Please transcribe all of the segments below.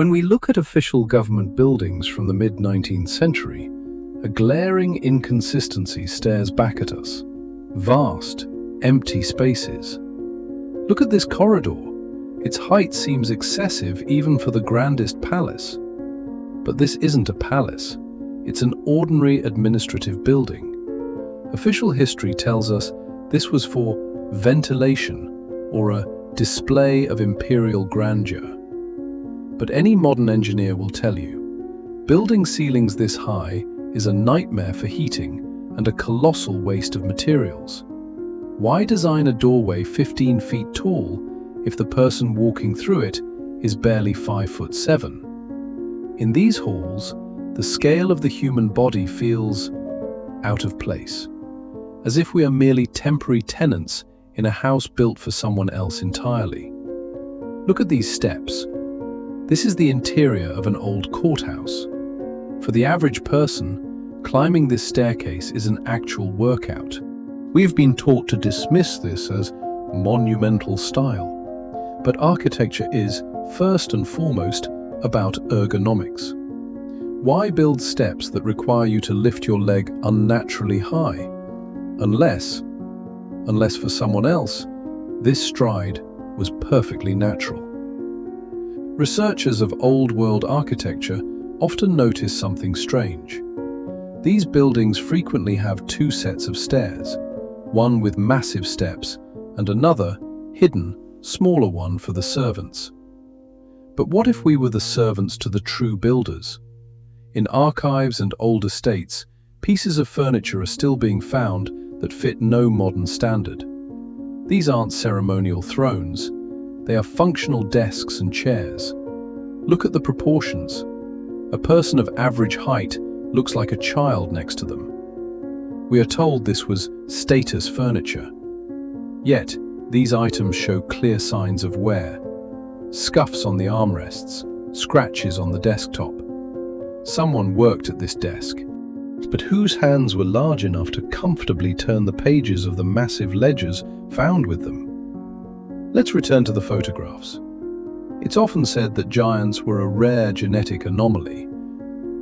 When we look at official government buildings from the mid-19th century, a glaring inconsistency stares back at us. Vast, empty spaces. Look at this corridor. Its height seems excessive even for the grandest palace. But this isn't a palace. It's an ordinary administrative building. Official history tells us this was for ventilation or a display of imperial grandeur. But any modern engineer will tell you, building ceilings this high is a nightmare for heating and a colossal waste of materials. Why design a doorway 15 feet tall if the person walking through it is barely 5'7"? In these halls, the scale of the human body feels out of place, as if we are merely temporary tenants in a house built for someone else entirely. Look at these steps. This is the interior of an old courthouse. For the average person, climbing this staircase is an actual workout. We've been taught to dismiss this as monumental style, but architecture is, first and foremost, about ergonomics. Why build steps that require you to lift your leg unnaturally high? Unless for someone else, this stride was perfectly natural. Researchers of old world architecture often notice something strange. These buildings frequently have two sets of stairs, one with massive steps and another, hidden, smaller one for the servants. But what if we were the servants to the true builders? In archives and old estates, pieces of furniture are still being found that fit no modern standard. These aren't ceremonial thrones, they are functional desks and chairs. Look at the proportions. A person of average height looks like a child next to them. We are told this was status furniture. Yet, these items show clear signs of wear. Scuffs on the armrests, scratches on the desktop. Someone worked at this desk. But whose hands were large enough to comfortably turn the pages of the massive ledgers found with them? Let's return to the photographs. It's often said that giants were a rare genetic anomaly,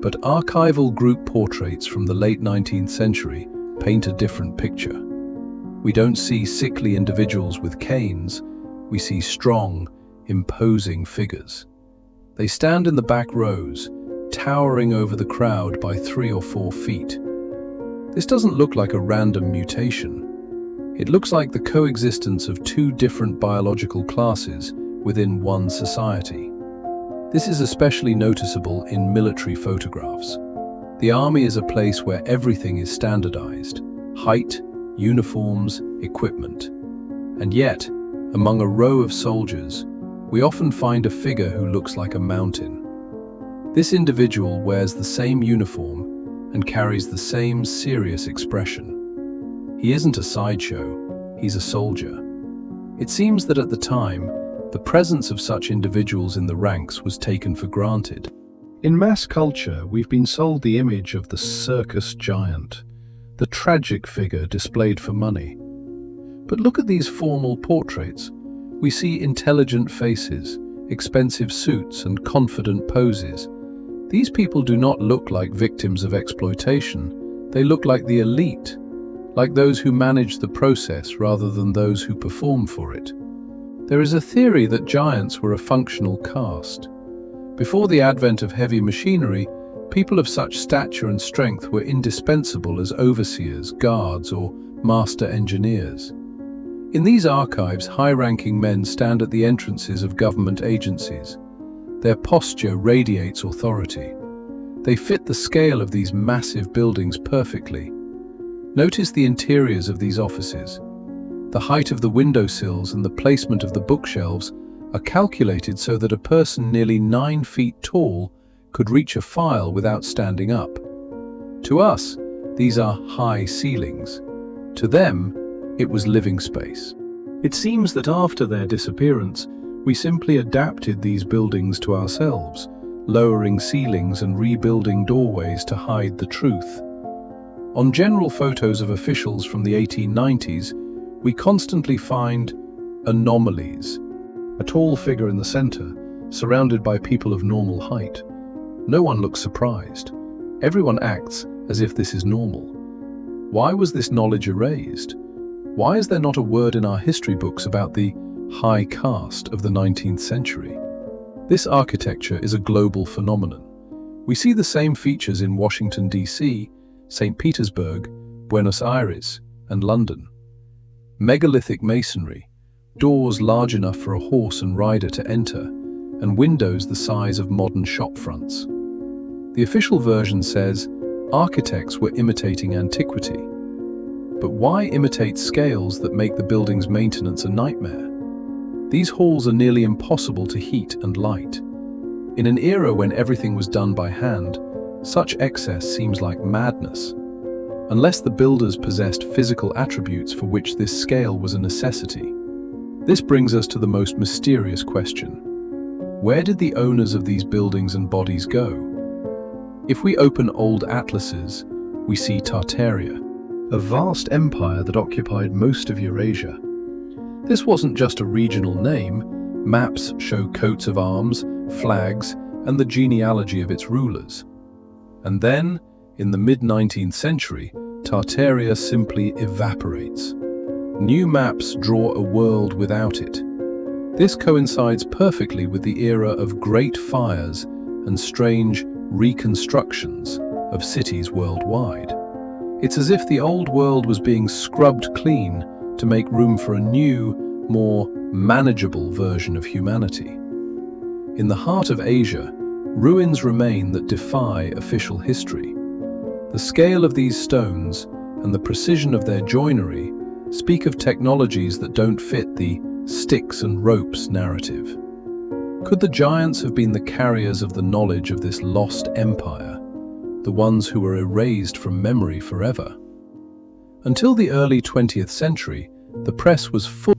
but archival group portraits from the late 19th century paint a different picture. We don't see sickly individuals with canes, we see strong, imposing figures. They stand in the back rows, towering over the crowd by 3 or 4 feet. This doesn't look like a random mutation. It looks like the coexistence of two different biological classes within one society. This is especially noticeable in military photographs. The army is a place where everything is standardized: height, uniforms, equipment. And yet, among a row of soldiers, we often find a figure who looks like a mountain. This individual wears the same uniform and carries the same serious expression. He isn't a sideshow, he's a soldier. It seems that at the time, the presence of such individuals in the ranks was taken for granted. In mass culture, we've been sold the image of the circus giant, the tragic figure displayed for money. But look at these formal portraits. We see intelligent faces, expensive suits, and confident poses. These people do not look like victims of exploitation. They look like the elite, like those who manage the process rather than those who perform for it. There is a theory that giants were a functional caste. Before the advent of heavy machinery, people of such stature and strength were indispensable as overseers, guards, or master engineers. In these archives, high-ranking men stand at the entrances of government agencies. Their posture radiates authority. They fit the scale of these massive buildings perfectly. Notice the interiors of these offices. The height of the windowsills and the placement of the bookshelves are calculated so that a person nearly 9 feet tall could reach a file without standing up. To us, these are high ceilings. To them, it was living space. It seems that after their disappearance, we simply adapted these buildings to ourselves, lowering ceilings and rebuilding doorways to hide the truth. On general photos of officials from the 1890s, we constantly find anomalies. A tall figure in the center, surrounded by people of normal height. No one looks surprised. Everyone acts as if this is normal. Why was this knowledge erased? Why is there not a word in our history books about the high caste of the 19th century? This architecture is a global phenomenon. We see the same features in Washington, D.C., St. Petersburg, Buenos Aires, and London. Megalithic masonry, doors large enough for a horse and rider to enter, and windows the size of modern shop fronts. The official version says architects were imitating antiquity. But why imitate scales that make the building's maintenance a nightmare? These halls are nearly impossible to heat and light. In an era when everything was done by hand, such excess seems like madness. Unless the builders possessed physical attributes for which this scale was a necessity. This brings us to the most mysterious question. Where did the owners of these buildings and bodies go? If we open old atlases, we see Tartaria, a vast empire that occupied most of Eurasia. This wasn't just a regional name. Maps show coats of arms, flags, and the genealogy of its rulers. And then, in the mid-19th century, Tartaria simply evaporates. New maps draw a world without it. This coincides perfectly with the era of great fires and strange reconstructions of cities worldwide. It's as if the old world was being scrubbed clean to make room for a new, more manageable version of humanity. In the heart of Asia, ruins remain that defy official history. The scale of these stones and the precision of their joinery speak of technologies that don't fit the sticks and ropes narrative. Could the giants have been the carriers of the knowledge of this lost empire, the ones who were erased from memory forever? Until the early 20th century, the press was full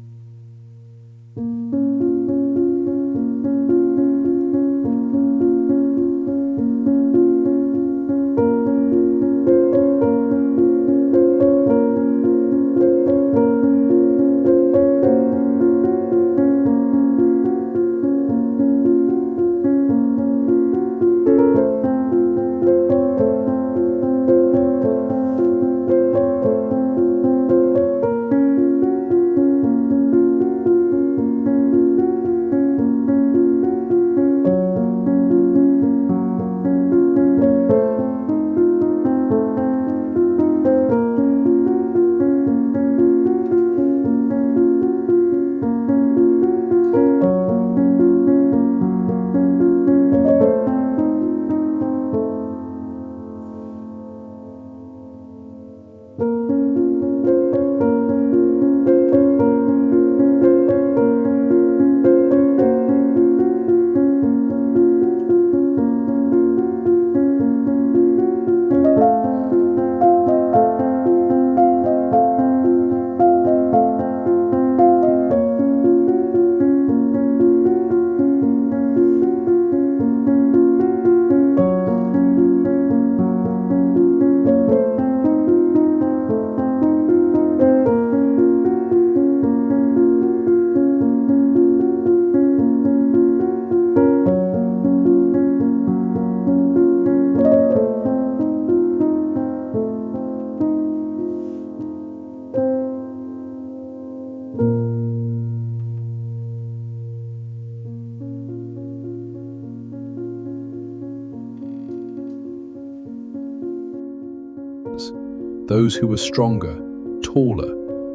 those who were stronger, taller,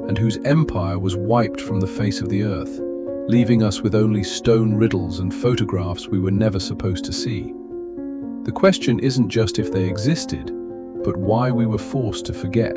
and whose empire was wiped from the face of the earth, leaving us with only stone riddles and photographs we were never supposed to see. The question isn't just if they existed, but why we were forced to forget.